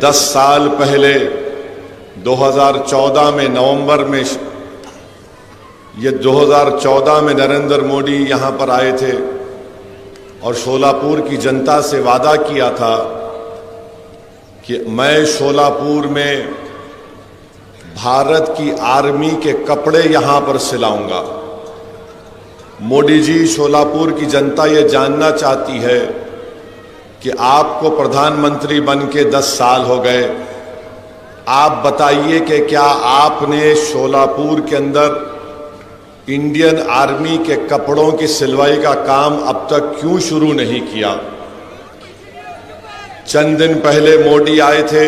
10 साल पहले 2014 में नवंबर में 2014 में नरेंद्र मोदी यहाँ पर आए थे और शोलापुर की जनता से वादा किया था कि मैं शोलापुर में भारत की आर्मी के कपड़े यहाँ पर सिलाऊंगा। मोदी जी, शोलापुर की जनता ये जानना चाहती है कि आपको प्रधानमंत्री बन के 10 साल हो गए, आप बताइए कि क्या आपने शोलापुर के अंदर इंडियन आर्मी के कपड़ों की सिलवाई का काम अब तक क्यों शुरू नहीं किया। चंद दिन पहले मोदी आए थे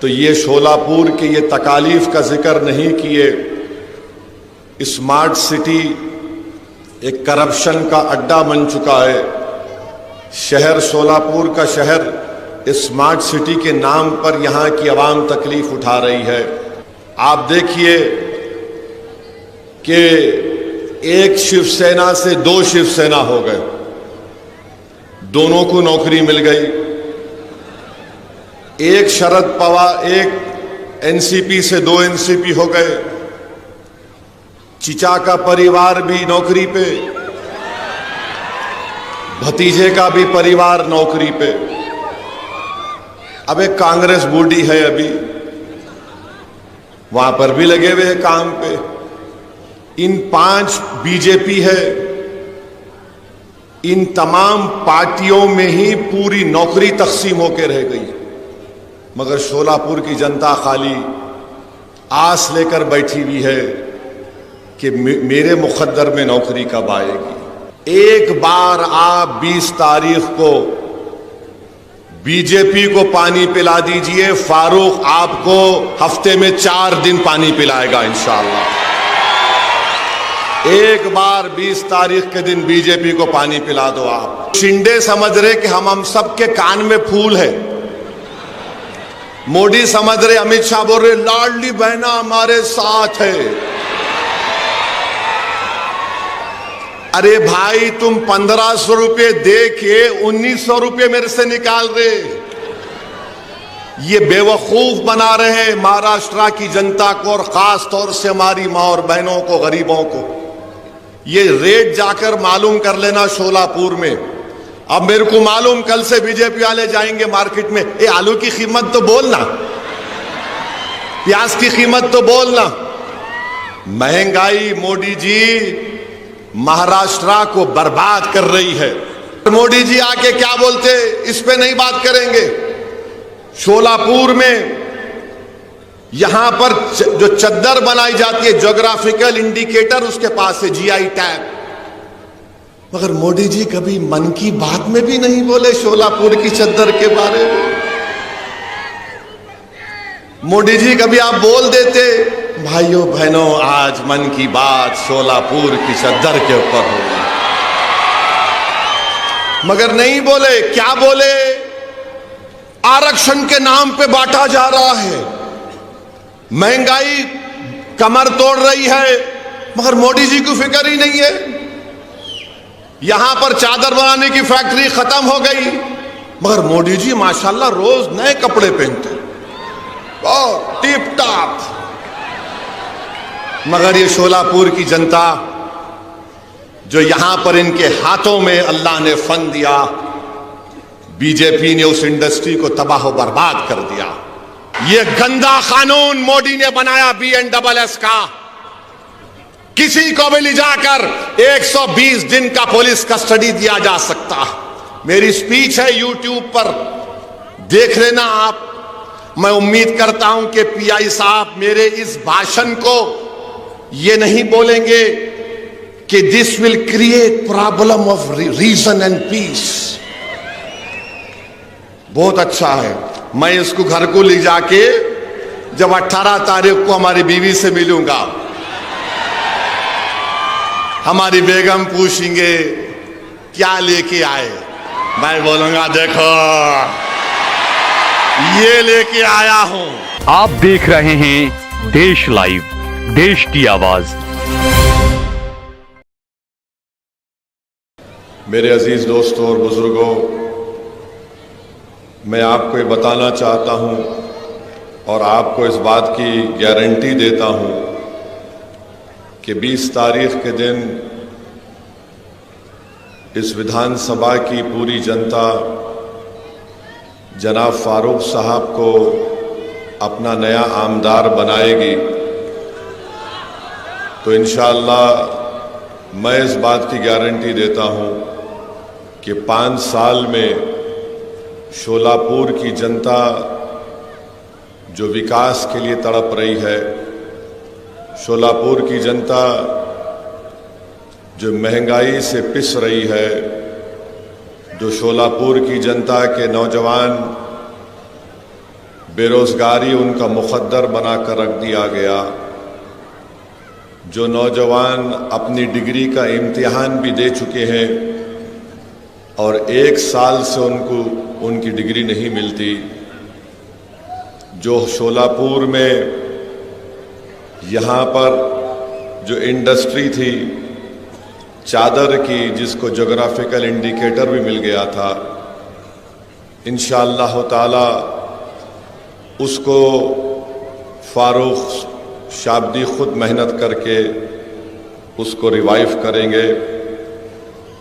तो ये शोलापुर के ये तकालीफ का जिक्र नहीं किए। स्मार्ट सिटी एक करप्शन का अड्डा बन चुका है। शहर शोलापुर का शहर स्मार्ट सिटी के नाम पर यहाँ की आवाम तकलीफ उठा रही है। आप देखिए कि एक शिवसेना से 2 शिवसेना हो गए, दोनों को नौकरी मिल गई। एक शरद पवार, एक एनसीपी से 2 एनसीपी हो गए। चिचा का परिवार भी नौकरी पे, भतीजे का भी परिवार नौकरी पे। अब एक कांग्रेस बूढ़ी है, अभी वहां पर भी लगे हुए हैं काम पे। इन 5 बीजेपी है। इन तमाम पार्टियों में ही पूरी नौकरी तकसीम होकर रह गई, मगर शोलापुर की जनता खाली आस लेकर बैठी हुई है कि मेरे मुकद्दर में नौकरी कब आएगी। एक बार आप 20 तारीख को बीजेपी को पानी पिला दीजिए, फारूक आपको हफ्ते में 4 दिन पानी पिलाएगा इंशाअल्लाह। एक बार 20 तारीख के दिन बीजेपी को पानी पिला दो आप। शिंदे समझ रहे कि हम सबके कान में फूल है। मोदी समझ रहे, अमित शाह बोल रहे लाडली बहना हमारे साथ है। अरे भाई, तुम 1500 रुपये दे के 1900 रुपये मेरे से निकाल रहे। ये बेवकूफ बना रहे हैं महाराष्ट्र की जनता को और खास तौर से हमारी मां और बहनों को, गरीबों को। ये रेट जाकर मालूम कर लेना शोलापुर में। अब मेरे को मालूम, कल से बीजेपी वाले जाएंगे मार्केट में, ए आलू की कीमत तो बोलना, प्याज की कीमत तो बोलना। महंगाई मोदी जी महाराष्ट्र को बर्बाद कर रही है। मोदी जी आके क्या बोलते, इस पे नहीं बात करेंगे। शोलापुर में यहां पर जो चद्दर बनाई जाती है, ज्योग्राफिकल इंडिकेटर उसके पास है, जीआई टैग। मगर मोदी जी कभी मन की बात में भी नहीं बोले शोलापुर की चद्दर के बारे में। मोदी जी कभी आप बोल देते, भाइयों बहनों आज मन की बात शोलापुर की चद्दर के ऊपर होगी, मगर नहीं बोले। क्या बोले, आरक्षण के नाम पे बांटा जा रहा है, महंगाई कमर तोड़ रही है, मगर मोदी जी को फिक्र ही नहीं है। यहां पर चादर बनाने की फैक्ट्री खत्म हो गई, मगर मोदी जी माशाल्लाह रोज नए कपड़े पहनते और टिप टॉप। मगर ये शोलापुर की जनता जो यहां पर इनके हाथों में अल्लाह ने फन दिया, बीजेपी ने उस इंडस्ट्री को तबाह बर्बाद कर दिया। ये गंदा कानून मोदी ने बनाया BNSS का, किसी को भी ले जाकर 120 दिन का पुलिस कस्टडी दिया जा सकता। मेरी स्पीच है YouTube पर, देख लेना आप। मैं उम्मीद करता हूं कि PI साहब मेरे इस भाषण को ये नहीं बोलेंगे कि this will create problem of region and peace. बहुत अच्छा है, मैं इसको घर को ले जाके जब 18 तारीख को हमारी बीवी से मिलूंगा, हमारी बेगम पूछेंगे क्या लेके आए, मैं बोलूंगा देखो ये लेके आया हूं। आप देख रहे हैं देश लाइव, देश की आवाज। मेरे अजीज दोस्तों और बुजुर्गों, मैं आपको ये बताना चाहता हूँ और आपको इस बात की गारंटी देता हूँ कि 20 तारीख के दिन इस विधानसभा की पूरी जनता जनाब फारूक साहब को अपना नया आमदार बनाएगी। तो इंशाअल्लाह मैं इस बात की गारंटी देता हूँ कि 5 साल में शोलापुर की जनता जो विकास के लिए तड़प रही है, शोलापुर की जनता जो महंगाई से पिस रही है, जो शोलापुर की जनता के नौजवान बेरोजगारी उनका मुकद्दर बनाकर रख दिया गया, जो नौजवान अपनी डिग्री का इम्तिहान भी दे चुके हैं और 1 साल से उनकी डिग्री नहीं मिलती, जो शोलापुर में यहाँ पर जो इंडस्ट्री थी चादर की, जिसको ज्योग्राफिकल इंडिकेटर भी मिल गया था, इंशाअल्लाह ताला उसको फारूक शाब्दी खुद मेहनत करके उसको रिवाइव करेंगे।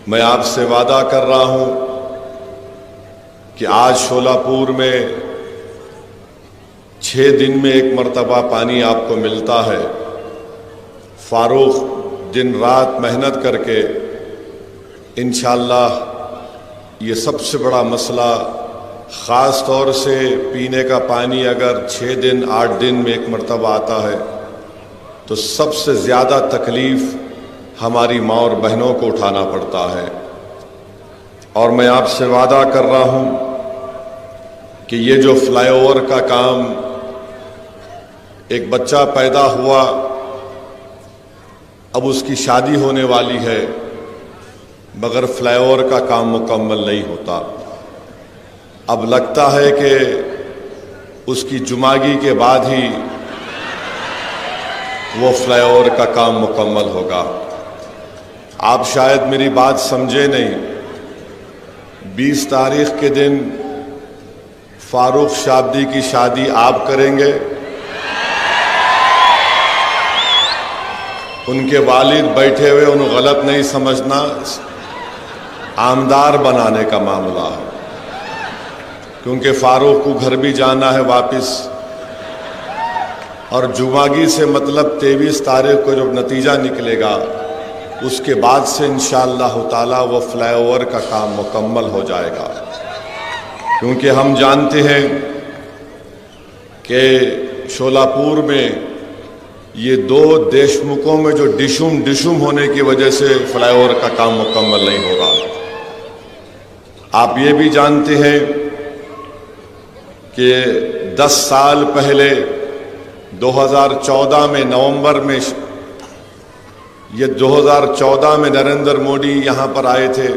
मैं आपसे वादा कर रहा हूं कि आज शोलापुर में 6 दिन में 1 मरतबा पानी आपको मिलता है। फारूक दिन रात मेहनत करके इंशाअल्लाह ये सबसे बड़ा मसला, ख़ास तौर से पीने का पानी अगर 6 दिन 8 दिन में 1 मरतबा आता है तो सबसे ज़्यादा तकलीफ़ हमारी माँ और बहनों को उठाना पड़ता है। और मैं आपसे वादा कर रहा हूँ कि ये जो फ्लाईओवर का काम, एक बच्चा पैदा हुआ, अब उसकी शादी होने वाली है, मगर फ्लाईओवर का काम मुकम्मल नहीं होता। अब लगता है कि उसकी जुमागी के बाद ही वो फ्लाईओवर का काम मुकम्मल होगा। आप शायद मेरी बात समझे नहीं। 20 तारीख के दिन फारूक शाब्दी की शादी आप करेंगे, उनके वालिद बैठे हुए, उन्हें गलत नहीं समझना, आमदार बनाने का मामला है, क्योंकि फारूक को घर भी जाना है वापस। और जुमागी से मतलब 23 तारीख को जब नतीजा निकलेगा उसके बाद से इंशाअल्लाह ताला वो फ्लाईओवर का काम मुकम्मल हो जाएगा। क्योंकि हम जानते हैं कि शोलापुर में ये 2 देशमुखों में जो डिशुम होने की वजह से फ्लाईओवर का काम मुकम्मल नहीं हो रहा। आप ये भी जानते हैं कि 10 साल पहले 2014 में नवंबर में, ये 2014 में नरेंद्र मोदी यहाँ पर आए थे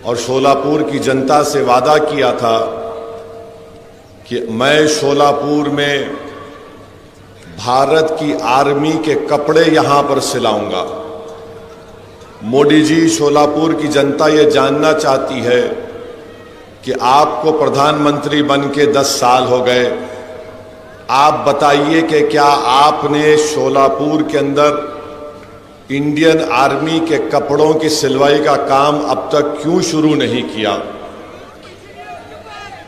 और शोलापुर की जनता से वादा किया था कि मैं शोलापुर में भारत की आर्मी के कपड़े यहाँ पर सिलाऊंगा। मोदी जी, शोलापुर की जनता ये जानना चाहती है कि आपको प्रधानमंत्री बन के 10 साल हो गए, आप बताइए कि क्या आपने शोलापुर के अंदर इंडियन आर्मी के कपड़ों की सिलवाई का काम अब तक क्यों शुरू नहीं किया।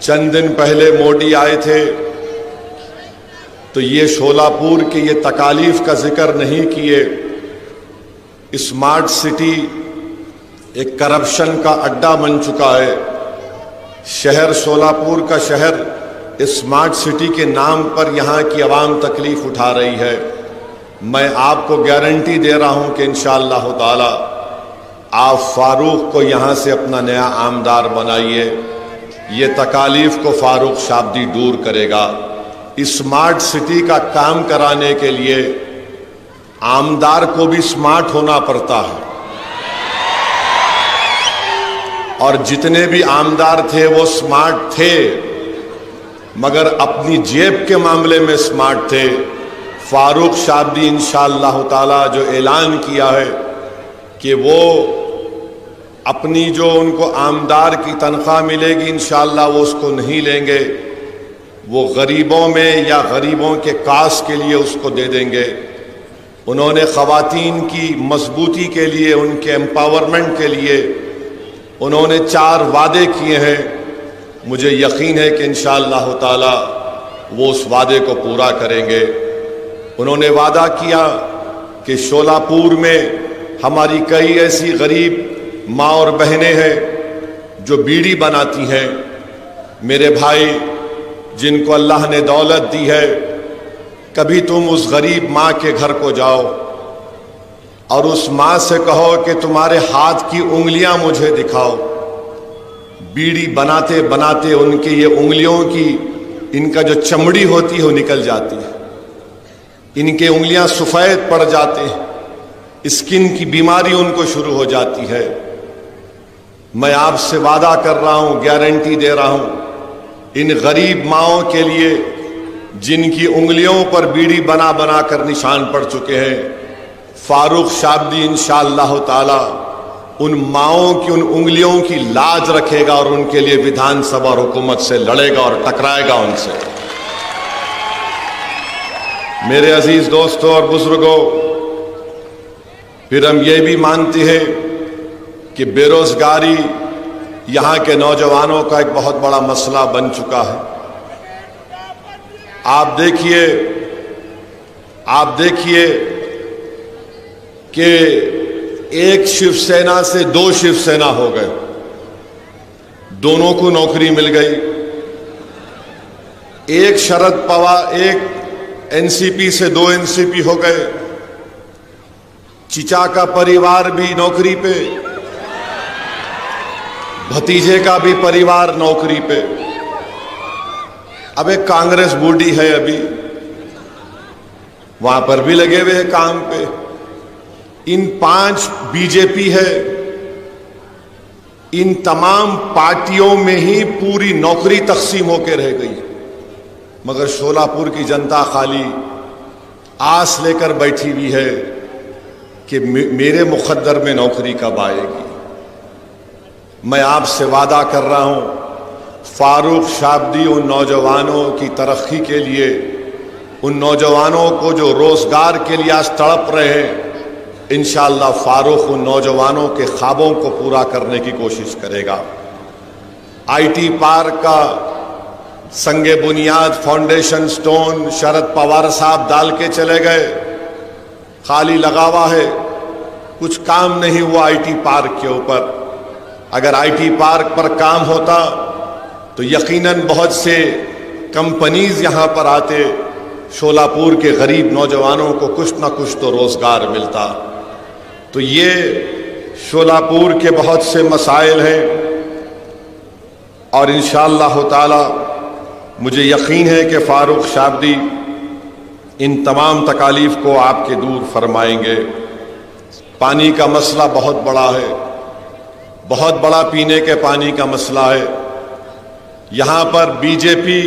चंद दिन पहले मोदी आए थे तो ये शोलापुर के ये तकालीफ का जिक्र नहीं किए। स्मार्ट सिटी एक करप्शन का अड्डा बन चुका है। शहर शोलापुर का शहर स्मार्ट सिटी के नाम पर यहाँ की आवाम तकलीफ उठा रही है। मैं आपको गारंटी दे रहा हूँ कि इंशाअल्लाह ताला आप फारूक को यहाँ से अपना नया आमदार बनाइए। ये तकालीफ को फारूक शाब्दी दूर करेगा। स्मार्ट सिटी का काम कराने के लिए आमदार को भी स्मार्ट होना पड़ता है, और जितने भी आमदार थे वो स्मार्ट थे, मगर अपनी जेब के मामले में स्मार्ट थे। फारूक शाब्दी इंशाअल्लाह ताला जो ऐलान किया है कि वो अपनी जो उनको आमदार की तनख्वाह मिलेगी इंशाअल्लाह वो उसको नहीं लेंगे, वो गरीबों में या गरीबों के कास के लिए उसको दे देंगे। उन्होंने ख़वातीन की मजबूती के लिए, उनके एम्पावरमेंट के लिए उन्होंने 4 वादे किए हैं। मुझे यकीन है कि इंशाअल्लाह ताला वो उस वादे को पूरा करेंगे। उन्होंने वादा किया कि शोलापुर में हमारी कई ऐसी गरीब माँ और बहनें हैं जो बीड़ी बनाती हैं। मेरे भाई जिनको अल्लाह ने दौलत दी है, कभी तुम उस गरीब माँ के घर को जाओ और उस माँ से कहो कि तुम्हारे हाथ की उंगलियां मुझे दिखाओ। बीड़ी बनाते बनाते उनके ये उंगलियों की, इनका जो चमड़ी होती है वो निकल जाती है, इनके उंगलियां सफ़ेद पड़ जाते हैं, स्किन की बीमारी उनको शुरू हो जाती है। मैं आपसे वादा कर रहा हूं, गारंटी दे रहा हूं, इन गरीब माओं के लिए जिनकी उंगलियों पर बीड़ी बना बना कर निशान पड़ चुके हैं, फारूक शाब्दी इंशाअल्लाह ताला उन माओं की उन उंगलियों की लाज रखेगा और उनके लिए विधानसभा और हुकूमत से लड़ेगा और टकराएगा उनसे। मेरे अजीज दोस्तों और बुजुर्गों, फिर हम ये भी मानते हैं कि बेरोजगारी यहां के नौजवानों का एक बहुत बड़ा मसला बन चुका है। आप देखिए कि एक शिवसेना से 2 शिवसेना हो गए, दोनों को नौकरी मिल गई। एक शरद पवार, एक एनसीपी से 2 एनसीपी हो गए। चिचा का परिवार भी नौकरी पे, भतीजे का भी परिवार नौकरी पे। अब एक कांग्रेस बूढ़ी है, अभी वहां पर भी लगे हुए हैं काम पे। इन 5 बीजेपी है। इन तमाम पार्टियों में ही पूरी नौकरी तकसीम होकर रह गई, मगर शोलापुर की जनता खाली आस लेकर बैठी हुई है कि मेरे मुकद्दर में नौकरी कब आएगी। मैं आपसे वादा कर रहा हूं, फारूक शाब्दी उन नौजवानों की तरक्की के लिए, उन नौजवानों को जो रोजगार के लिए आज तड़प रहे हैं, इंशाअल्लाह फारूक उन नौजवानों के ख्वाबों को पूरा करने की कोशिश करेगा। आईटी पार्क का संगे बुनियाद, फाउंडेशन स्टोन शरद पवार साहब डाल के चले गए, खाली लगा हुआ है, कुछ काम नहीं हुआ आईटी पार्क के ऊपर। अगर आईटी पार्क पर काम होता तो यकीनन बहुत से कंपनीज यहां पर आते, शोलापुर के गरीब नौजवानों को कुछ ना कुछ तो रोजगार मिलता। तो ये शोलापुर के बहुत से मसाइल हैं और इंशाअल्लाह ताला मुझे यकीन है कि फारूक शाब्दी इन तमाम तकालीफ को आपके दूर फरमाएंगे। पानी का मसला बहुत बड़ा है, बहुत बड़ा पीने के पानी का मसला है। यहां पर बीजेपी,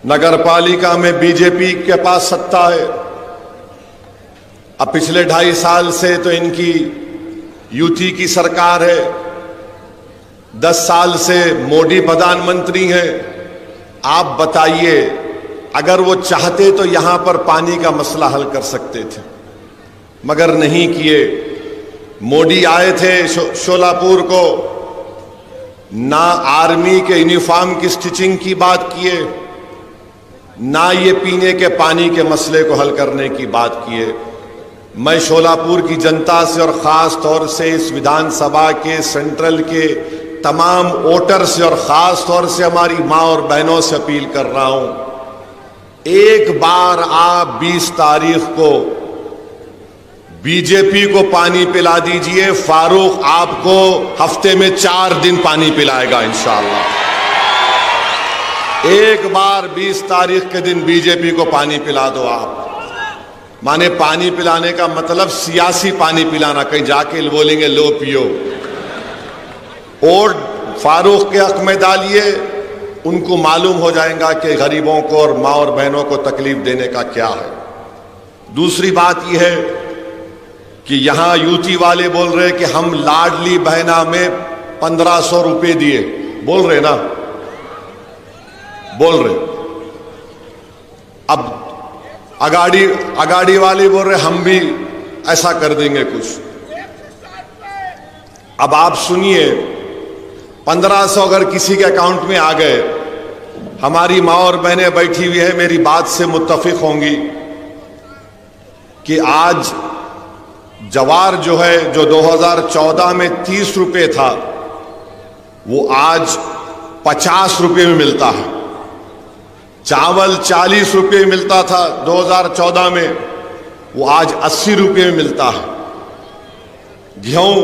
नगर पालिका में बीजेपी के पास सत्ता है। अब पिछले 2.5 साल से तो इनकी यूटी की सरकार है, 10 साल से मोदी प्रधानमंत्री हैं। आप बताइए, अगर वो चाहते तो यहां पर पानी का मसला हल कर सकते थे, मगर नहीं किए। मोदी आए थे शोलापुर को, ना आर्मी के यूनिफॉर्म की स्टिचिंग की बात किए, ना ये पीने के पानी के मसले को हल करने की बात किए। मैं शोलापुर की जनता से और ख़ास तौर से इस विधानसभा के सेंट्रल के तमाम वोटर से और ख़ास तौर से हमारी माँ और बहनों से अपील कर रहा हूँ, एक बार आप 20 तारीख को बीजेपी को पानी पिला दीजिए। फारूक आपको हफ्ते में 4 दिन पानी पिलाएगा इंशाअल्लाह। एक बार 20 तारीख के दिन बीजेपी को पानी पिला दो आप। माने पानी पिलाने का मतलब सियासी पानी पिलाना, कहीं जाके बोलेंगे लो पियो। और फारूक के हक में डालिए, उनको मालूम हो जाएगा कि गरीबों को और माँ और बहनों को तकलीफ देने का क्या है। दूसरी बात यह है कि यहां यूटी वाले बोल रहे कि हम लाडली बहना में 1500 रुपए दिए, बोल रहे ना, बोल रहे। अब अगाड़ी वाले बोल रहे हम भी ऐसा कर देंगे कुछ। अब आप सुनिए, 1500 अगर किसी के अकाउंट में आ गए, हमारी माँ और बहनें बैठी हुई है, मेरी बात से मुत्तफिक होंगी कि आज जवार जो है, जो 2014 में 30 रुपए था, वो आज 50 रुपए में मिलता है। चावल 40 रुपए मिलता था 2014 में, वो आज 80 रुपए में मिलता है। गेहूं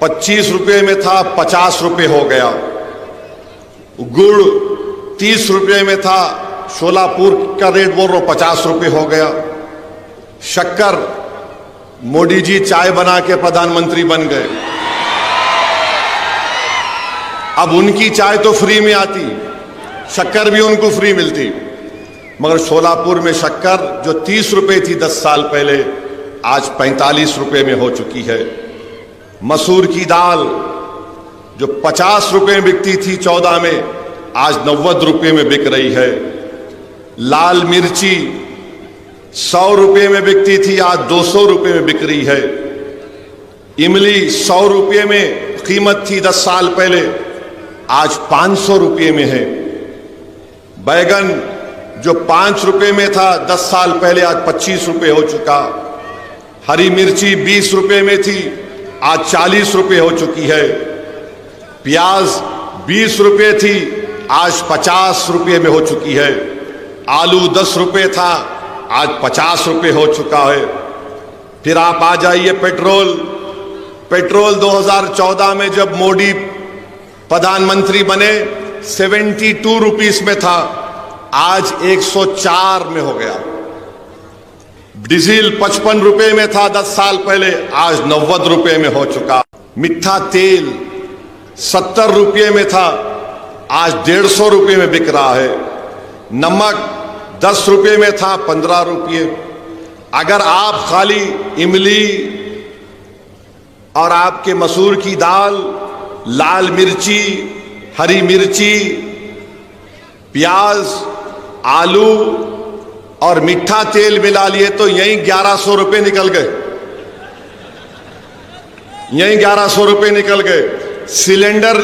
25 रुपए में था, 50 रुपए हो गया। गुड़ 30 रुपए में था, शोलापुर का रेट बोल रहा हूं 50 रुपए हो गया। शक्कर, मोदी जी चाय बना के प्रधानमंत्री बन गए, अब उनकी चाय तो फ्री में आती, शक्कर भी उनको फ्री मिलती। मगर शोलापुर में शक्कर जो 30 रुपए थी 10 साल पहले, आज 45 रुपए में हो चुकी है। मसूर की दाल जो 50 रुपए में बिकती थी 14 में, आज 90 रुपए में बिक रही है। लाल मिर्ची 100 रुपए में बिकती थी, आज 200 रुपए में बिक रही है। इमली 100 रुपए में कीमत थी 10 साल पहले, आज 500 रुपए में है। बैगन जो 5 रुपए में था 10 साल पहले, आज 25 रुपए हो चुका। हरी मिर्ची 20 रुपए में थी, आज 40 रुपए हो चुकी है। प्याज 20 रुपए थी, आज 50 रुपए में हो चुकी है। आलू 10 रुपए था, आज 50 रुपए हो चुका है। फिर आप आ जाइए पेट्रोल 2014 में जब मोदी प्रधानमंत्री बने 72 रुपीस में था, आज 104 में हो गया। डीजल 55 रुपए में था 10 साल पहले, आज 90 रुपए में हो चुका। मीठा तेल 70 रुपए में था, आज 150 रुपए में बिक रहा है। नमक 10 रुपए में था, 15 रुपए। अगर आप खाली इमली और आपके मसूर की दाल, लाल मिर्ची, हरी मिर्ची, प्याज, आलू और मीठा तेल मिला लिए तो यही 1100 रुपए निकल गए, यही 1100 रुपए निकल गए। सिलेंडर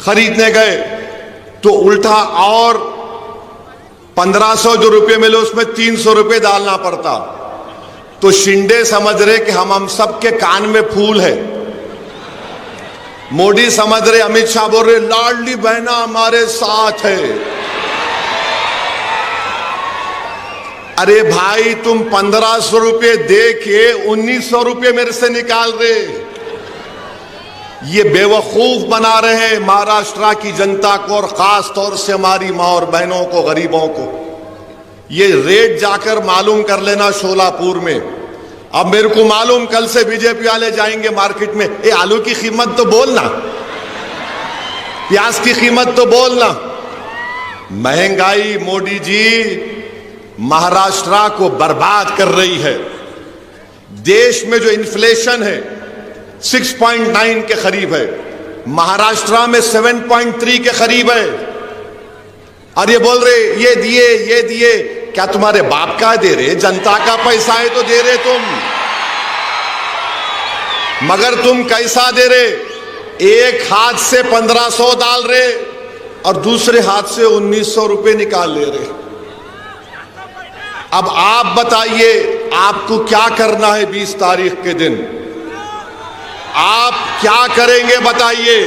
खरीदने गए तो उल्टा और 1500 जो रुपए मिले उसमें 300 रुपए डालना पड़ता। तो शिंदे समझ रहे कि हम सबके कान में फूल है। मोदी समझ रहे, अमित शाह बोल रहे लाडली बहना हमारे साथ है। अरे भाई, तुम 1500 रुपए दे के 1900 रुपए मेरे से निकाल रहे। ये बेवकूफ बना रहे हैं महाराष्ट्र की जनता को, और खास तौर से हमारी मां और बहनों को, गरीबों को। ये रेट जाकर मालूम कर लेना शोलापुर में। अब मेरे को मालूम, कल से बीजेपी वाले जाएंगे मार्केट में, ए आलू की कीमत तो बोलना, प्याज की कीमत तो बोलना। महंगाई मोदी जी महाराष्ट्र को बर्बाद कर रही है। देश में जो इन्फ्लेशन है 6.9 के करीब है, महाराष्ट्र में 7.3 के करीब है। और ये बोल रहे ये दिए, क्या तुम्हारे बाप का दे रहे? जनता का पैसा है तो दे रहे तुम, मगर तुम कैसा दे रहे? एक हाथ से 1500 डाल रहे और दूसरे हाथ से 1900 रुपए निकाल ले रहे। अब आप बताइए, आपको क्या करना है 20 तारीख के दिन? आप क्या करेंगे बताइए?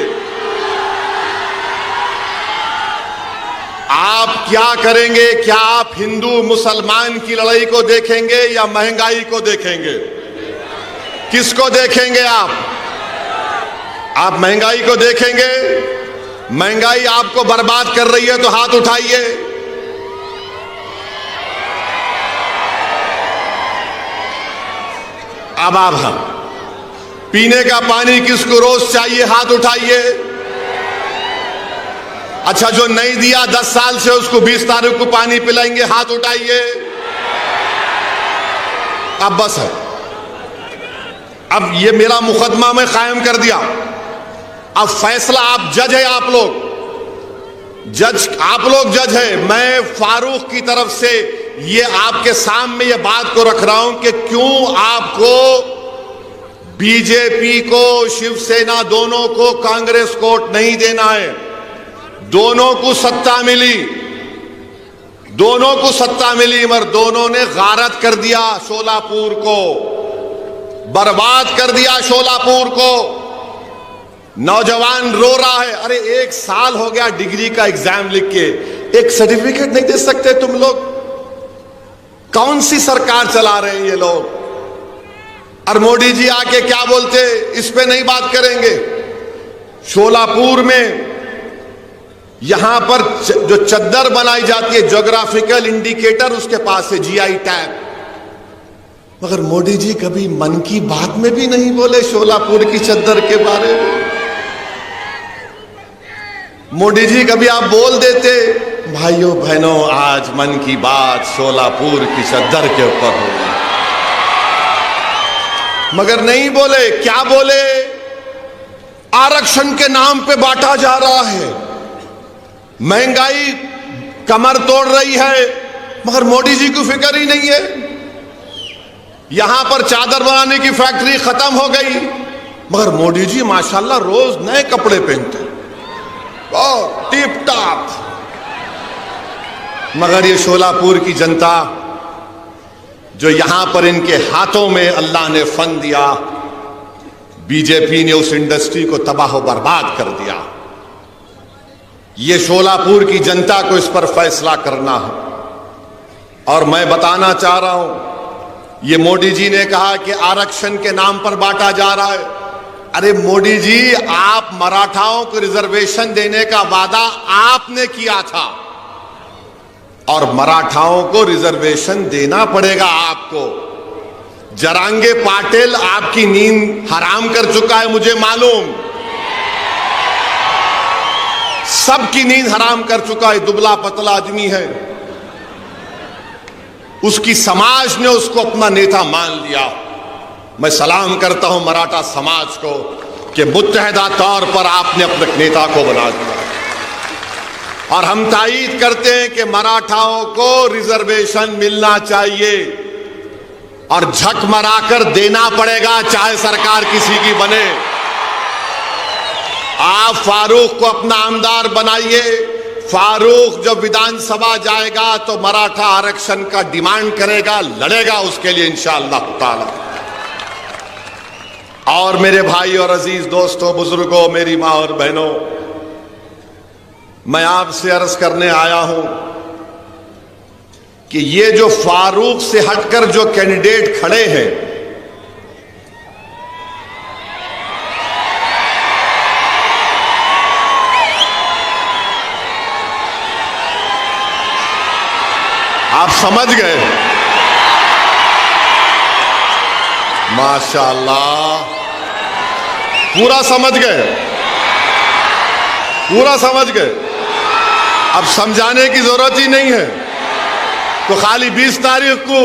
आप क्या करेंगे? क्या आप हिंदू मुसलमान की लड़ाई को देखेंगे या महंगाई को देखेंगे? किसको देखेंगे आप? आप महंगाई को देखेंगे? महंगाई आपको बर्बाद कर रही है तो हाथ उठाइए। अब आप हम पीने का पानी किसको रोज चाहिए? हाथ उठाइए। अच्छा, जो नहीं दिया 10 साल से उसको 20 तारीख को पानी पिलाएंगे? हाथ उठाइए। अब बस है, अब ये मेरा मुकदमा मैं कायम कर दिया, अब फैसला आप जज है, आप लोग जज है। मैं फारूक की तरफ से ये आपके सामने ये बात को रख रहा हूं कि क्यों आपको बीजेपी को, शिवसेना दोनों को कांग्रेस कोर्ट नहीं देना है। दोनों को सत्ता मिली मगर दोनों ने गारत कर दिया शोलापुर को, बर्बाद कर दिया शोलापुर को। नौजवान रो रहा है, अरे 1 साल हो गया डिग्री का एग्जाम लिख के, एक सर्टिफिकेट नहीं दे सकते तुम लोग? कौन सी सरकार चला रहे हैं ये लोग? और मोदी जी आके क्या बोलते, इस पे नहीं बात करेंगे। शोलापुर में यहां पर जो चद्दर बनाई जाती है, ज्योग्राफिकल इंडिकेटर उसके पास है, जीआई टैग, मगर मोदी जी कभी मन की बात में भी नहीं बोले शोलापुर की चद्दर के बारे में। मोदी जी कभी आप बोल देते, भाइयों बहनों आज मन की बात शोलापुर की चद्दर के ऊपर होगी, मगर नहीं बोले। क्या बोले? आरक्षण के नाम पे बांटा जा रहा है, महंगाई कमर तोड़ रही है, मगर मोदी जी को फिक्र ही नहीं है। यहां पर चादर बनाने की फैक्ट्री खत्म हो गई, मगर मोदी जी माशाल्लाह रोज नए कपड़े पहनते और टिप टॉप। मगर ये शोलापुर की जनता जो यहां पर इनके हाथों में अल्लाह ने फन दिया, बीजेपी ने उस इंडस्ट्री को तबाह बर्बाद कर दिया। ये शोलापुर की जनता को इस पर फैसला करना है। और मैं बताना चाह रहा हूं, ये मोदी जी ने कहा कि आरक्षण के नाम पर बांटा जा रहा है। अरे मोदी जी, आप मराठाओं को रिजर्वेशन देने का वादा आपने किया था और मराठाओं को रिजर्वेशन देना पड़ेगा आपको। जरांगे पाटिल आपकी नींद हराम कर चुका है, मुझे मालूम, सबकी नींद हराम कर चुका है। दुबला पतला आदमी है, उसकी समाज ने उसको अपना नेता मान लिया। मैं सलाम करता हूं मराठा समाज को कि मुत्तहिदा तौर पर आपने अपने नेता को बना दिया। और हम तायीद करते हैं कि मराठाओं को रिजर्वेशन मिलना चाहिए और झक मराकर देना पड़ेगा, चाहे सरकार किसी की बने। आप फारूक को अपना आमदार बनाइए। फारूक जब विधानसभा जाएगा तो मराठा आरक्षण का डिमांड करेगा, लड़ेगा उसके लिए इंशाअल्लाह ताला। और मेरे भाई और अजीज दोस्तों, बुजुर्गों, मेरी मां और बहनों, मैं आपसे अर्ज करने आया हूं कि ये जो फारूक से हटकर जो कैंडिडेट खड़े हैं, आप समझ गए? माशाअल्लाह, पूरा समझ गए, पूरा समझ गए। अब समझाने की जरूरत ही नहीं है। तो खाली 20 तारीख को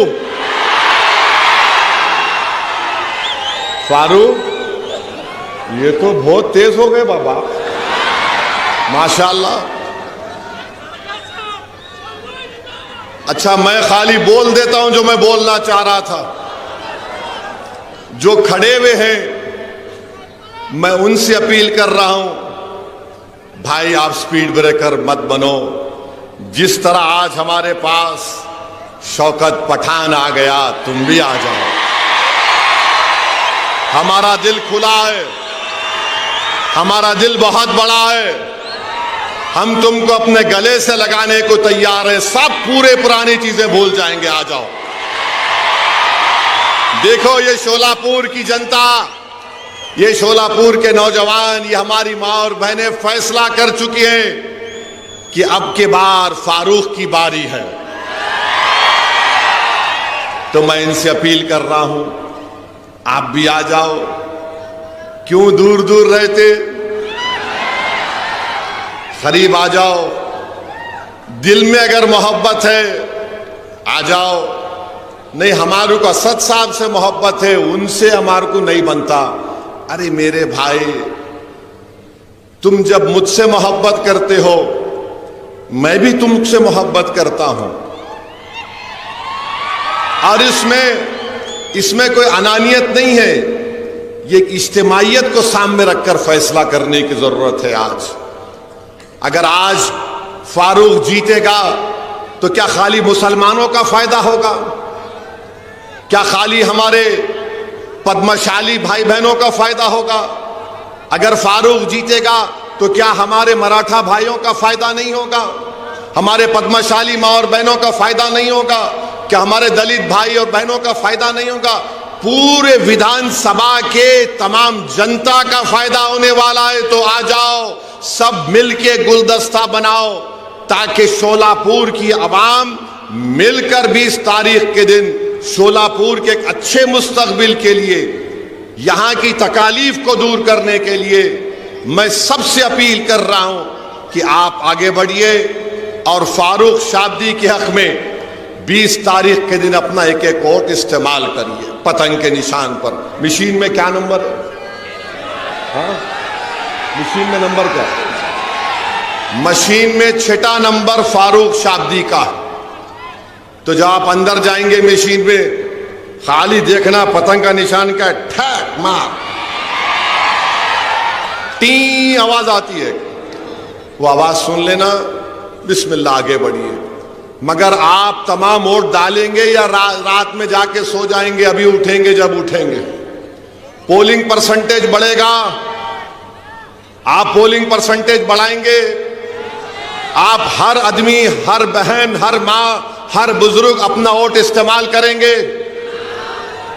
फारूक, ये तो बहुत तेज हो गए बाबा, माशाअल्लाह। अच्छा, मैं खाली बोल देता हूं जो मैं बोलना चाह रहा था। जो खड़े हुए हैं, मैं उनसे अपील कर रहा हूं, भाई आप स्पीड ब्रेकर मत बनो। जिस तरह आज हमारे पास शौकत पठान आ गया, तुम भी आ जाओ। हमारा दिल खुला है, हमारा दिल बहुत बड़ा है, हम तुमको अपने गले से लगाने को तैयार है। सब पूरे पुरानी चीजें भूल जाएंगे, आ जाओ। देखो ये शोलापुर की जनता, ये शोलापुर के नौजवान, ये हमारी मां और बहनें फैसला कर चुकी हैं कि अब के बार फारूक की बारी है। तो मैं इनसे अपील कर रहा हूं, आप भी आ जाओ। क्यों दूर दूर रहते, करीब आ जाओ। दिल में अगर मोहब्बत है आ जाओ, नहीं हमारे को असद साहब से मोहब्बत है, उनसे हमारे को नहीं बनता। अरे मेरे भाई, तुम जब मुझसे मोहब्बत करते हो, मैं भी तुमसे मोहब्बत करता हूं। और इसमें कोई अनानियत नहीं है, ये इज्तिमाइयत को सामने रखकर फैसला करने की जरूरत है। आज अगर आज फारूक जीतेगा तो क्या खाली मुसलमानों का फायदा होगा? क्या खाली हमारे पद्मशाली भाई बहनों का फायदा होगा? अगर फारूक जीतेगा तो क्या हमारे मराठा भाइयों का फायदा नहीं होगा? हमारे पद्मशाली माँ और बहनों का फायदा नहीं होगा? क्या हमारे दलित भाई और बहनों का फायदा नहीं होगा? पूरे विधानसभा के तमाम जनता का फायदा होने वाला है। तो आ जाओ, सब मिलके गुलदस्ता बनाओ, ताकि शोलापुर की आवाम मिलकर 20 तारीख के दिन शोलापुर के एक अच्छे मुस्तकबिल के लिए, यहां की तकालीफ को दूर करने के लिए मैं सबसे अपील कर रहा हूं कि आप आगे बढ़िए और फारूक शाब्दी के हक में 20 तारीख के दिन अपना एक एक वोट इस्तेमाल करिए पतंग के निशान पर। मशीन में क्या नंबर है? हाँ? मशीन में नंबर क्या है? मशीन में 6ठा नंबर फारूक शाब्दी का। तो जब आप अंदर जाएंगे मशीन में, खाली देखना पतंग का निशान का ठैक मार, टी आवाज आती है, वो आवाज सुन लेना, बिस्मिल्लाह आगे बढ़िए। मगर आप तमाम वोट डालेंगे या रात में जाके सो जाएंगे? अभी उठेंगे जब उठेंगे। पोलिंग परसेंटेज बढ़ेगा, आप पोलिंग परसेंटेज बढ़ाएंगे। आप हर आदमी, हर बहन, हर माँ, हर बुजुर्ग अपना वोट इस्तेमाल करेंगे?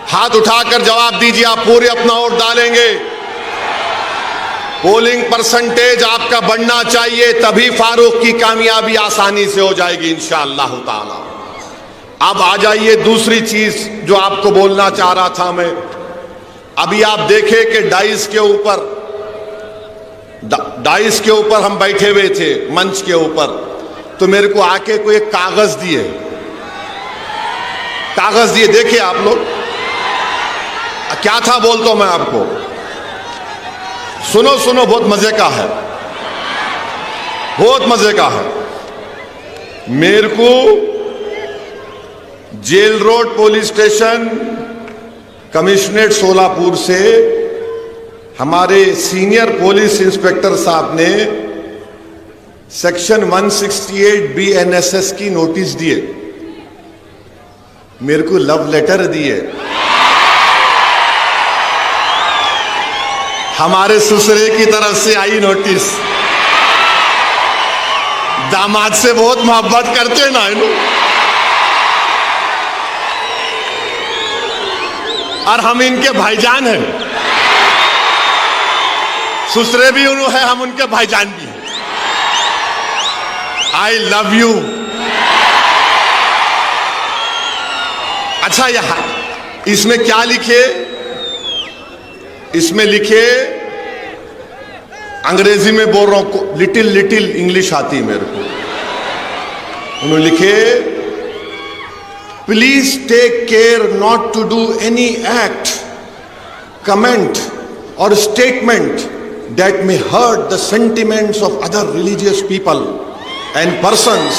हाथ उठाकर जवाब दीजिए, आप पूरे अपना वोट डालेंगे? पोलिंग परसेंटेज आपका बढ़ना चाहिए, तभी फारूक की कामयाबी आसानी से हो जाएगी इंशाअल्लाह ताला। अब आ जाइए दूसरी चीज जो आपको बोलना चाह रहा था मैं। अभी आप देखें कि डाइस के ऊपर हम बैठे हुए थे, मंच के ऊपर, तो मेरे को आके कोई एक कागज दिए, देखिए आप लोग क्या था, बोलता हूं मैं आपको, सुनो, बहुत मजे का है, बहुत मजे का है। मेरे को jail road police station commissionerate Solapur से हमारे सीनियर पुलिस इंस्पेक्टर साहब ने सेक्शन 168 BNSS की नोटिस दिए, मेरे को लव लेटर दिए। हमारे ससुरे की तरफ से आई नोटिस। दामाद से बहुत मोहब्बत करते ना इन, और हम इनके भाईजान हैं। ससुरे भी उन्होंने है, हम उनके भाईजान भी हैं। I love you. अच्छा, यहां इसमें क्या लिखे? इसमें लिखे, अंग्रेजी में बोल रहा हूं, लिटिल इंग्लिश आती है मेरे को। उन्होंने लिखे, please take care not to do any act, comment और statement that may hurt the sentiments of other religious people and persons,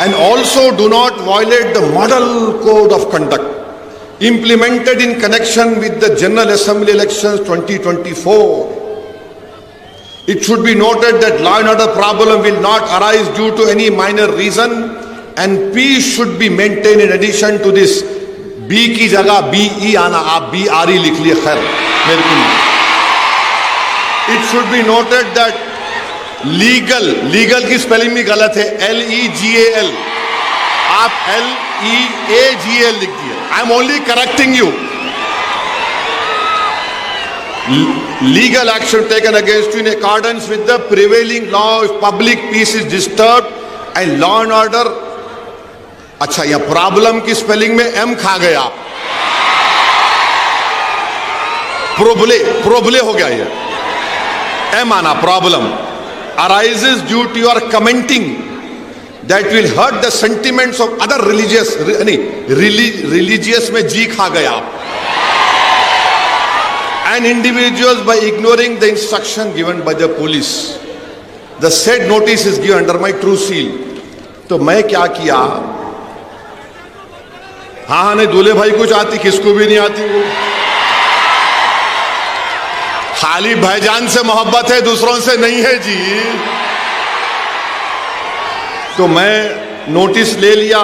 and also do not violate the model code of conduct implemented in connection with the General Assembly elections 2024. It should be noted that law and order problem will not arise due to any minor reason, and peace should be maintained. In addition to this, B की जगह BE आना, आप BRE लिख लिए, खैर मेरे को नहीं। It should be noted that legal की स्पेलिंग भी गलत है, LEGAL, आप LEAGL लिख दिए। I am only correcting you. Legal action taken against you in accordance with the prevailing law if public peace is disturbed and law and order। अच्छा, यह problem की स्पेलिंग में M खा गए आप, प्रोबले हो गया ये, M आना problem. Arises due to your commenting that will hurt the sentiments of other religious में जी खा गया आप, and individuals by ignoring the instruction given by the police. The said notice is given under my true seal. तो मैं क्या किया, हाँ नहीं दूल्हे भाई कुछ आती, किसको भी नहीं आती वो, खाली भाईजान से मोहब्बत है, दूसरों से नहीं है जी। तो मैं नोटिस ले लिया।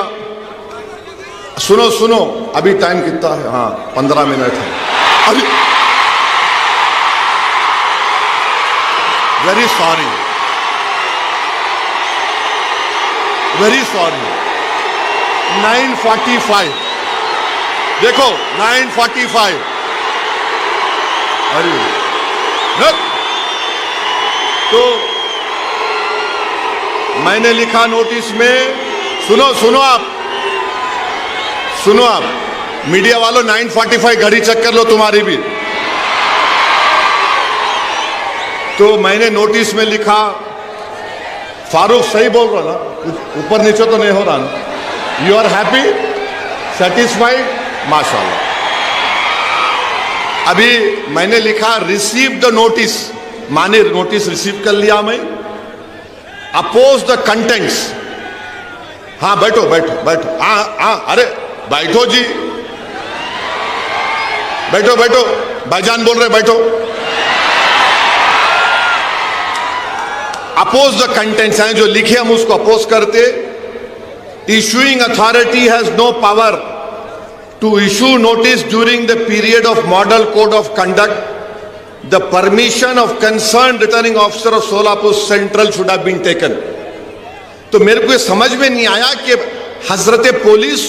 सुनो सुनो, अभी टाइम कितना है? हाँ 15 मिनट है अभी। Very sorry, very sorry. 9:45 देखो 9:45। अरे तो मैंने लिखा नोटिस में, सुनो सुनो आप, सुनो आप मीडिया वालों, 9:45 घड़ी चेक कर लो तुम्हारी भी। तो मैंने नोटिस में लिखा, फारूक सही बोल रहा ना, ऊपर नीचे तो नहीं हो रहा ना? यू आर हैप्पी, सेटिस्फाइड, माशाल्लाह। अभी मैंने लिखा रिसीव द नोटिस, माने नोटिस रिसीव कर लिया मैं। अपोज द कंटेंट्स, हाँ बैठो बैठो बैठो, हाँ हाँ अरे बैठो जी, बैठो बैठो, भाईजान बोल रहे बैठो। अपोज द कंटेंट्स हैं जो लिखे, हम उसको अपोज करते। Issuing authority has no power to issue notice during the period of model code of conduct. The permission of concerned returning officer of Solapur Central should have been taken. तो मेरे को ये समझ में नहीं आया कि हजरत पुलिस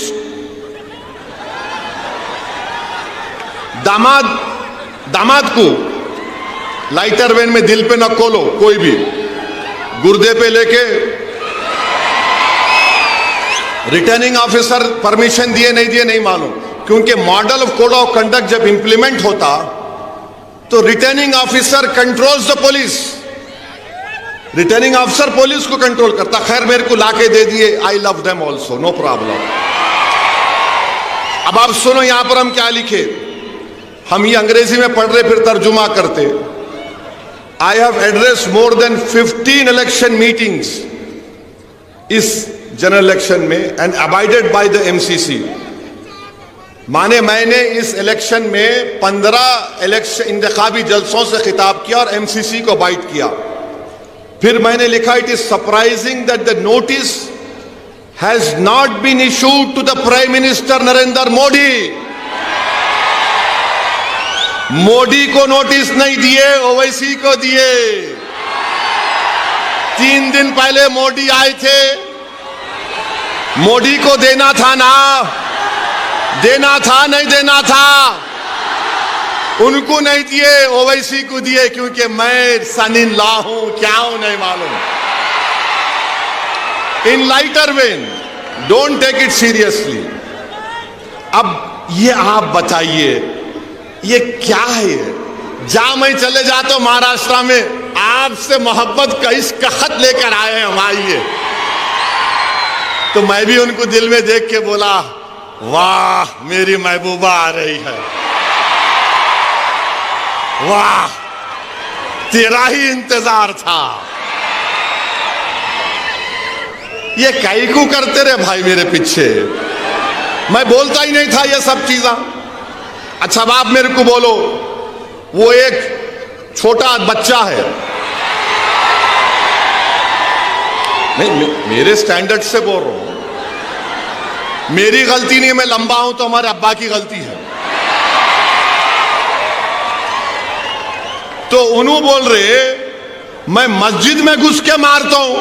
दामाद को लाइटर वैन में दिल पे न खोलो, कोई भी गुर्दे पे लेके रिटर्निंग ऑफिसर परमिशन दिए नहीं दिए नहीं मालूम, क्योंकि model of code of conduct जब इंप्लीमेंट होता तो returning officer controls the police, returning officer police को कंट्रोल करता। खैर मेरे को लाके दे दिए, I love them also, no problem. अब आप सुनो यहां पर हम क्या लिखे, हम ये अंग्रेजी में पढ़ रहे फिर तर्जुमा करते। I have address more than 15 election meetings इस जनरल इलेक्शन में and abided by the MCC. माने मैंने इस इलेक्शन में 15 इलेक्शन इंतखाबी जलसों से खिताब किया और एमसीसी को बाइट किया। फिर मैंने लिखा, it is surprising that the notice has not been issued to the prime minister Narendra Modi. Modi को नोटिस नहीं दिए, ओवैसी को दिए। 3 दिन पहले मोदी आए थे, मोदी को देना था ना, देना था नहीं देना था, उनको नहीं दिए, ओवैसी को दिए, क्योंकि मैं सन इन लॉ हूं, क्या हूं नहीं मालूम। In lighter vein, don't take it seriously. अब ये आप बताइए ये क्या है? जहां मैं चले जाता हूं महाराष्ट्र में, आपसे मोहब्बत का इसका खत लेकर आए हैं हम, आइए। तो मैं भी उनको दिल में देख के बोला, वाह मेरी महबूबा आ रही है, वाह तेरा ही इंतजार था। ये कई को करते रहे भाई मेरे पीछे, मैं बोलता ही नहीं था ये सब चीज़ें। अच्छा अब आप मेरे को बोलो, वो एक छोटा बच्चा है, नहीं मेरे स्टैंडर्ड से बोल रहा हूं, मेरी गलती नहीं है, मैं लंबा हूं तो हमारे अब्बा की गलती है। तो उन्होंने बोल रहे मैं मस्जिद में घुस के मारता हूं।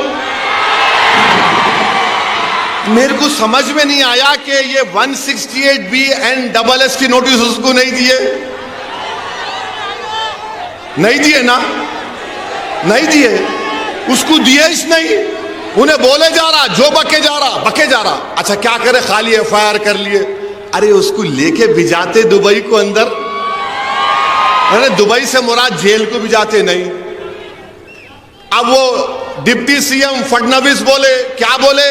मेरे को समझ में नहीं आया कि ये 168B एंड SS की नोटिस उसको नहीं दिए, नहीं दिए ना, नहीं दिए, उसको दिए ही नहीं। उन्हें बोले जा रहा, जो बके जा रहा। अच्छा क्या करे, खाली FIR कर लिए। अरे उसको लेके भिजाते दुबई को अंदर, अरे दुबई से मुराद जेल को भिजाते नहीं। अब वो डिप्टी सीएम फडणवीस बोले, क्या बोले?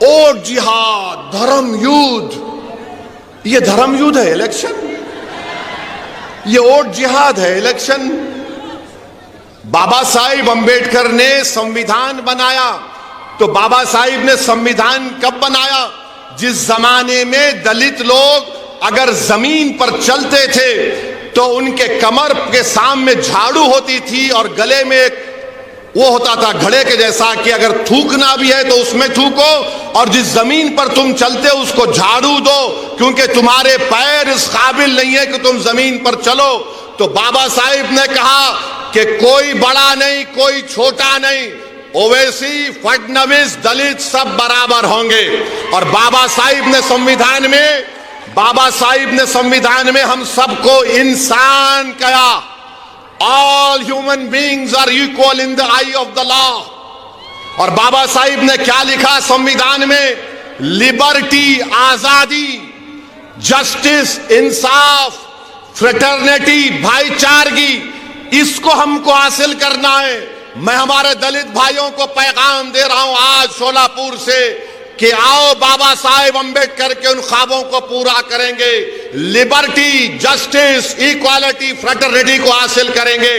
ओट जिहाद, धर्म युद्ध। ये धर्म युद्ध है इलेक्शन? ये ओट जिहाद है इलेक्शन? बाबा साहिब अंबेडकर ने संविधान बनाया, तो बाबा साहिब ने संविधान कब बनाया? जिस जमाने में दलित लोग अगर जमीन पर चलते थे तो उनके कमर के सामने झाड़ू होती थी और गले में एक वो होता था घड़े के जैसा कि अगर थूकना भी है तो उसमें थूको, और जिस जमीन पर तुम चलते हो उसको झाड़ू दो, क्योंकि तुम्हारे पैर इस काबिल नहीं है कि तुम जमीन पर चलो। तो बाबा साहिब ने कहा कि कोई बड़ा नहीं, कोई छोटा नहीं, ओवैसी, फडणवीस, दलित सब बराबर होंगे। और बाबा साहिब ने संविधान में हम सबको इंसान कहा। All human beings are equal in the eye of the law. और बाबा साहिब ने क्या लिखा संविधान में? लिबर्टी, आजादी, जस्टिस, इंसाफ, फ्रेटर्निटी, भाईचारगी, इसको हमको हासिल करना है। मैं हमारे दलित भाइयों को पैगाम दे रहा हूं आज शोलापुर से कि आओ बाबा साहेब अंबेडकर के उन ख्वाबों को पूरा करेंगे। लिबर्टी, जस्टिस, इक्वालिटी, फ्रेटर्निटी को हासिल करेंगे।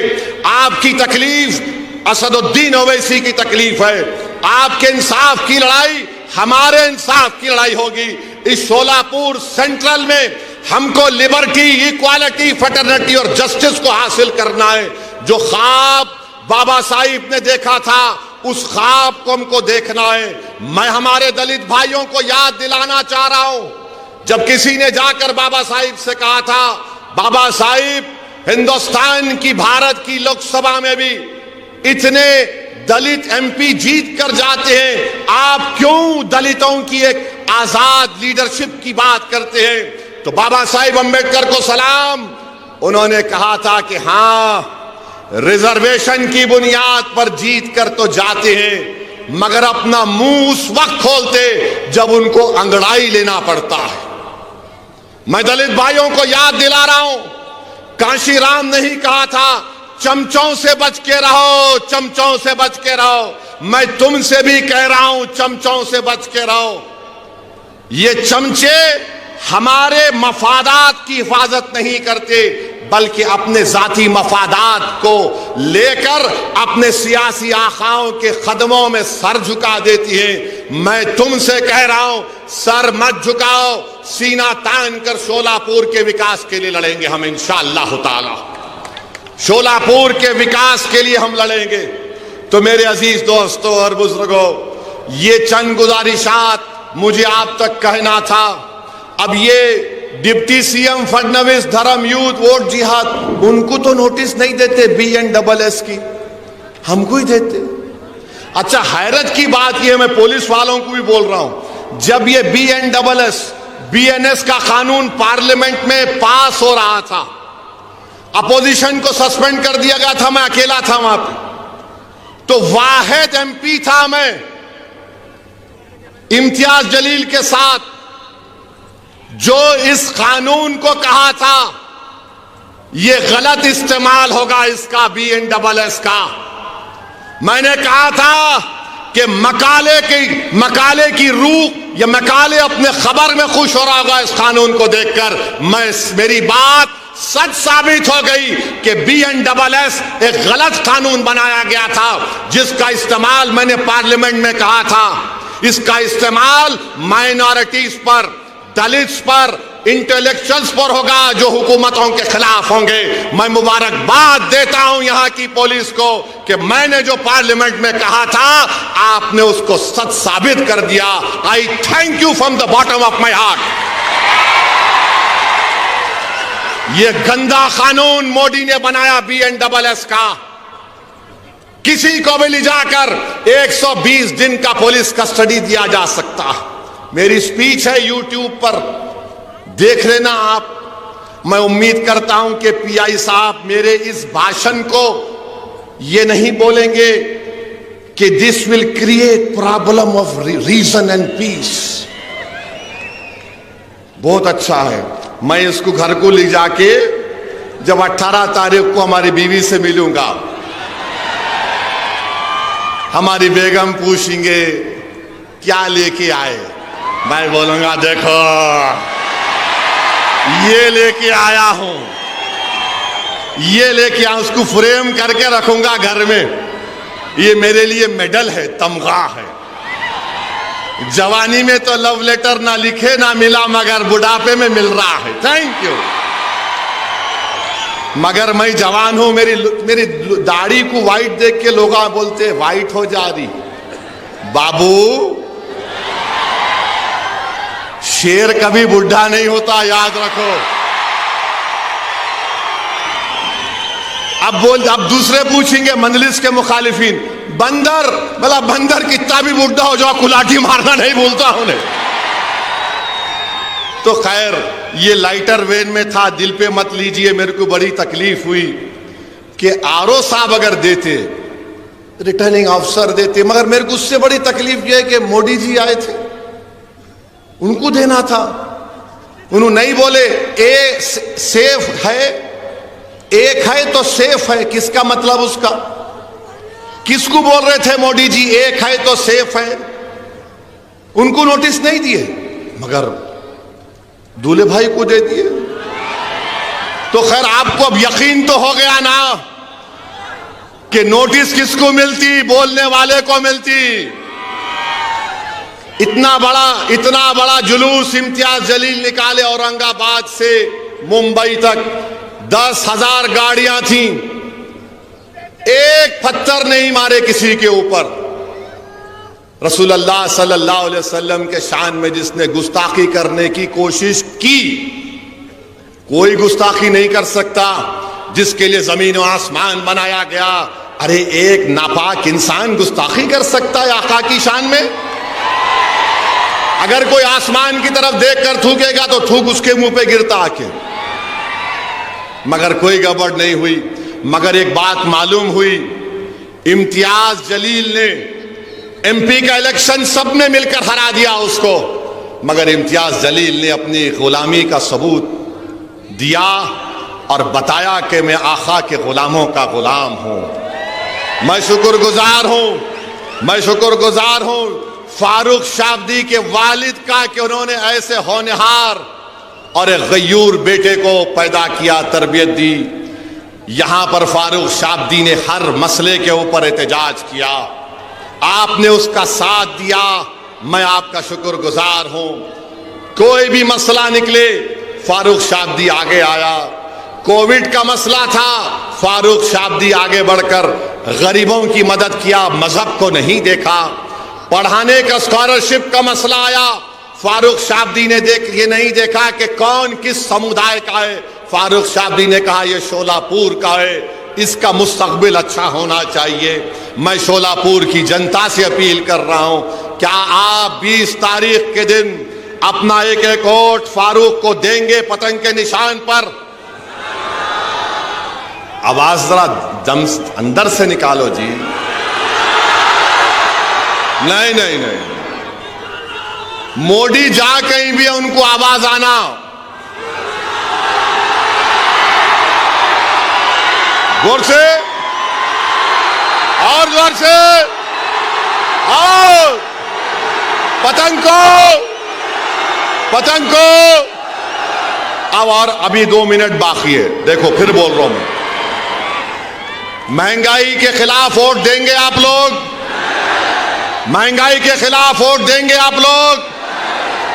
आपकी तकलीफ असदुद्दीन ओवैसी की तकलीफ है। आपके इंसाफ की लड़ाई हमारे इंसाफ की लड़ाई होगी। इस शोलापुर सेंट्रल में हमको लिबर्टी, इक्वालिटी, फ्रेटर्निटी और जस्टिस को हासिल करना है। जो ख्वाब बाबा साहिब ने देखा था उस ख्वाब को हमको देखना है। मैं हमारे दलित भाइयों को याद दिलाना चाह रहा हूं, जब किसी ने जाकर बाबा साहिब से कहा था, बाबा साहिब हिंदुस्तान की, भारत की लोकसभा में भी इतने दलित एमपी जीत कर जाते हैं, आप क्यों दलितों की एक आजाद लीडरशिप की बात करते हैं? तो बाबा साहिब अंबेडकर को सलाम, उन्होंने कहा था कि हां, रिजर्वेशन की बुनियाद पर जीत कर तो जाते हैं, मगर अपना मुंह उस वक्त खोलते जब उनको अंगड़ाई लेना पड़ता है। मैं दलित भाइयों को याद दिला रहा हूं, कांशीराम ने ही कहा था, चमचों से बच के रहो, चमचों से बच के रहो। मैं तुमसे भी कह रहा हूं, चमचों से बच के रहो। ये चमचे हमारे मफादात की हिफाजत नहीं करते, बल्कि अपने जाती मफादात को लेकर अपने सियासी आखाओं के कदमों में सर झुका देती है। मैं तुमसे कह रहा हूं, सर मत झुकाओ, सीना तान कर शोलापुर के विकास के लिए लड़ेंगे हम इंशाअल्लाह ताला। शोलापुर के विकास के लिए हम लड़ेंगे। तो मेरे अजीज दोस्तों और बुजुर्गों, ये चंद गुजारिशात मुझे आप तक कहना था। अब ये डिप्टी सीएम फडणवीस, धर्म युद्ध, वोट जिहाद, उनको तो नोटिस नहीं देते BNSS की, हमको ही देते। अच्छा, हैरत की बात यह, मैं पुलिस वालों को भी बोल रहा हूं, जब ये BNS का कानून पार्लियामेंट में पास हो रहा था, अपोजिशन को सस्पेंड कर दिया गया था, मैं अकेला था वहां पे, तो वाहिद MP था मैं इम्तियाज जलील के साथ, जो इस कानून को कहा था यह गलत इस्तेमाल होगा इसका, BNSS का। मैंने कहा था कि मकाले की रूह या मकाले अपने खबर में खुश हो रहा होगा इस कानून को देखकर। मेरी बात सच साबित हो गई कि BNSS एक गलत कानून बनाया गया था, जिसका इस्तेमाल मैंने पार्लियामेंट में कहा था, इसका इस्तेमाल माइनॉरिटीज पर, दलित्स पर, इंटेलेक्चुअल्स पर होगा जो हुकूमतों के खिलाफ होंगे। मैं मुबारकबाद देता हूं यहां की पुलिस को कि मैंने जो पार्लियामेंट में कहा था आपने उसको सच साबित कर दिया। आई thank you from the bottom of my heart. यह गंदा कानून मोदी ने बनाया BNSS का। किसी को भी ले जाकर 120 दिन का पुलिस कस्टडी दिया जा सकता। मेरी स्पीच है YouTube पर, देख लेना आप। मैं उम्मीद करता हूं कि PI साहब मेरे इस भाषण को ये नहीं बोलेंगे कि this will create problem of region and peace. बहुत अच्छा है, मैं इसको घर को ले जाके जब 18 तारीख को हमारी बीवी से मिलूंगा हमारी बेगम पूछेंगे क्या लेके आए, मैं बोलूंगा देखो ये लेके आया हूं, ये लेके आया, उसको फ्रेम करके रखूंगा घर में। ये मेरे लिए मेडल है, तमगा है। जवानी में तो लव लेटर ना लिखे ना मिला, मगर बुढ़ापे में मिल रहा है। Thank you. मगर मैं जवान हूं, मेरी दाढ़ी को वाइट देख के लोग बोलते वाइट हो जा रही। बाबू, शेर कभी बुढ़ा नहीं होता, याद रखो। अब दूसरे पूछेंगे मंजलिस के मुखालिफिन, बंदर, भला बंदर कितना भी बुढ़ा हो जाओ कुलाठी मारना नहीं भूलता उन्हें। तो खैर, ये लाइटर वेन में था, दिल पे मत लीजिए। मेरे को बड़ी तकलीफ हुई कि आरओ साहब अगर देते, रिटर्निंग ऑफिसर देते, मगर मेरे को उससे बड़ी तकलीफ यह है कि मोदी जी आए थे, उनको देना था। उन्होंने नहीं बोले ए सेफ है, एक है तो सेफ है। किसका मतलब उसका? किसको बोल रहे थे मोदी जी एक है तो सेफ है? उनको नोटिस नहीं दिए, मगर दूल्हे भाई को दे दिए। तो खैर, आपको अब यकीन तो हो गया ना कि नोटिस किसको मिलती? बोलने वाले को मिलती। इतना बड़ा जुलूस इम्तियाज जलील निकाले औरंगाबाद से मुंबई तक, 10,000 गाड़ियां थीं, एक पत्थर नहीं मारे किसी के ऊपर। रसूलुल्लाह सल्लल्लाहु अलैहि वसल्लम के शान में जिसने गुस्ताखी करने की कोशिश की, कोई गुस्ताखी नहीं कर सकता जिसके लिए जमीन और आसमान बनाया गया। अरे एक नापाक इंसान गुस्ताखी कर सकता है आका की शान में? अगर कोई आसमान की तरफ देखकर थूकेगा तो थूक उसके मुंह पे गिरता आके। मगर कोई गड़बड़ नहीं हुई। मगर एक बात मालूम हुई, इम्तियाज जलील ने एमपी का इलेक्शन सब ने मिलकर हरा दिया उसको, मगर इम्तियाज जलील ने अपनी गुलामी का सबूत दिया और बताया कि मैं आका के गुलामों का गुलाम हूं। मैं शुक्रगुजार हूं फारूक शाब्दी के वालिद का कि उन्होंने ऐसे होनहार और एक गयूर बेटे को पैदा किया, तरबियत दी। यहां पर फारूक शाब्दी ने हर मसले के ऊपर एहतजाज किया, आपने उसका साथ दिया, मैं आपका शुक्रगुजार हूं। कोई भी मसला निकले फारूक शाब्दी आगे आया। कोविड का मसला था, फारूक शाब्दी आगे बढ़कर गरीबों की मदद किया, मजहब को नहीं देखा। पढ़ाने का स्कॉलरशिप का मसला आया, फारूक शाब्दी ने ये नहीं देखा कि कौन किस समुदाय का है। फारूक शाब्दी ने कहा यह शोलापुर का है, इसका मुस्तकबिल अच्छा होना चाहिए। मैं शोलापुर की जनता से अपील कर रहा हूं, क्या आप 20 तारीख के दिन अपना एक एक वोट फारूक को देंगे पतंग के निशान पर? आवाज जरा दम अंदर से निकालो जी। नहीं, मोदी जा कहीं भी उनको आवाज आना। जोर से और जोर से, और पतंग को अब, और अभी 2 मिनट बाकी है। देखो फिर बोल रहा हूं मैं, महंगाई के खिलाफ वोट देंगे आप लोग? महंगाई के खिलाफ वोट देंगे आप लोग?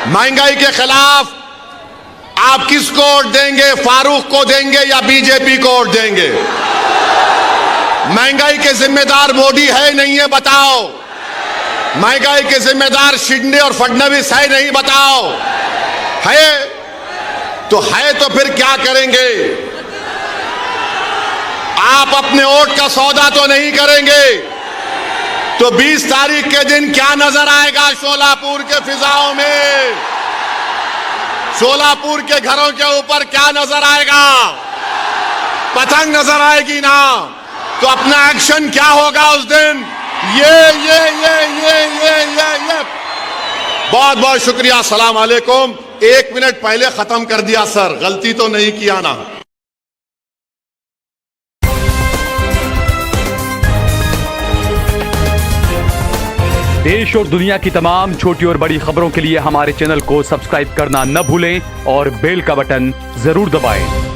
महंगाई के खिलाफ आप किसको वोट देंगे? फारूक को देंगे या बीजेपी को वोट देंगे? महंगाई के जिम्मेदार मोदी है नहीं है बताओ? महंगाई के जिम्मेदार शिंदे और फडणवीस है नहीं बताओ? है तो फिर क्या करेंगे? आप अपने वोट का सौदा तो नहीं करेंगे, तो 20 तारीख के दिन क्या नजर आएगा शोलापुर के फिजाओं में? शोलापुर के घरों के ऊपर क्या नजर आएगा? पतंग नजर आएगी ना? तो अपना एक्शन क्या होगा उस दिन? ये बहुत बहुत शुक्रिया। अस्सलाम वालेकुम। 1 मिनट पहले खत्म कर दिया सर, गलती तो नहीं किया ना? देश और दुनिया की तमाम छोटी और बड़ी खबरों के लिए हमारे चैनल को सब्सक्राइब करना न भूलें और बेल का बटन जरूर दबाएं।